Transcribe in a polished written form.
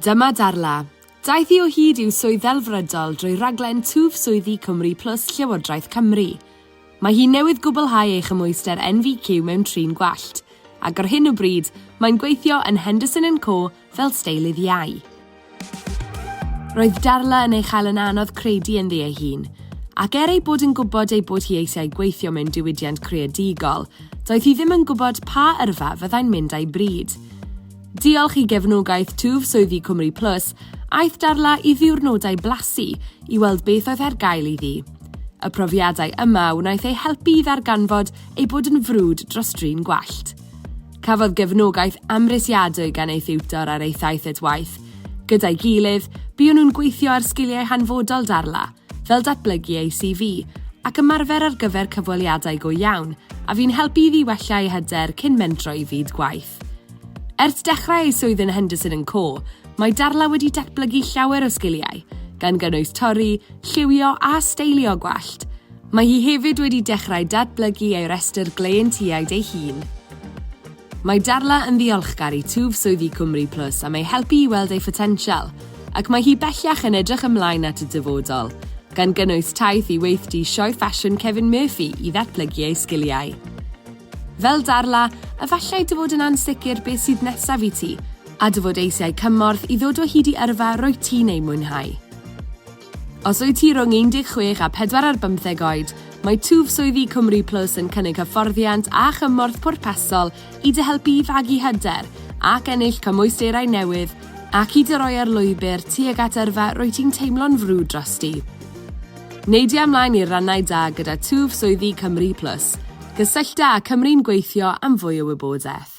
Dyma Darla. Daeth hi o hyd i'w swydd ddelfrydol drwy raglen Twf Swyddi Cymru plus Llywodraeth Cymru. Mae hi newydd gwblhau ei chymwyster NVQ mewn trin gwallt, ac ar hyn o bryd mae'n gweithio yn Henderson & Co fel steilydd iau. Roedd Darla yn ei chael yn anodd credu yn ei hun, ac ei bod yn gwybod ei bod hi eisiau gweithio mewn diwydiant creadigol, doedd hi ddim yn gwybod pa yrfa fyddai'n mynd â'i bryd. Diolch i gefnogaeth Twf Swyddi Cymru plus, aeth Darla i ddiwrnodau blasu i weld beth oedd ar gael iddi. Y profiadau yma wnaeth ei helpu i ddarganfod ei bod yn frwd dros drin gwallt. Cafodd gefnogaeth amrysiadwy gan ei thiwtor ar ei thaith at waith. Gyda'i gilydd, buon nhw'n gweithio ar sgiliau hanfodol Darla, fel datblygu ei CV, ac ymarfer ar gyfer cyfweliadau go iawn, a fi'n helpu iddi wella ei hyder cyn mentro i fyd gwaith. Ers dechrau ei swydd yn Henderson & Co, mae Darla wedi datblygu llawer o sgiliau, gan gynnwys torri, lliwio a steilio gwallt. Mae hi hefyd wedi dechrau datblygu ei restr gleientiaid ei hun. Mae Darla yn ddiolchgar i Twf Swyddi Cymru plus am ei helpu i weld ei potensial, ac mae hi bellach yn edrych ymlaen at y dyfodol, gan gynnwys taith i weithdy sioe ffasiwn Kevin Murphy i ddatblygu ei sgiliau. Fel Darla, efallai dy fod yn ansicr beth sydd nesaf i ti, a dy fod eisiau cymorth i ddod o hyd i yrfa roi ti'n ei mwynhau. Os wyt ti rhwng 16 a 45 oed, mae Twf Swyddi Cymru plus yn cynnig hyfforddiant a chymorth pwrpasol i dy helpu i fagu hyder ac ennill cymwysterau newydd ac i dy roi ar lwybr tuag at yrfa roi ti'n teimlo'n frwd drosti. Neidio ymlaen i'r rannau da gyda Twf Swyddi Cymru plus. Gysyllta â Cymru'n gweithio am fwy o wybodaeth.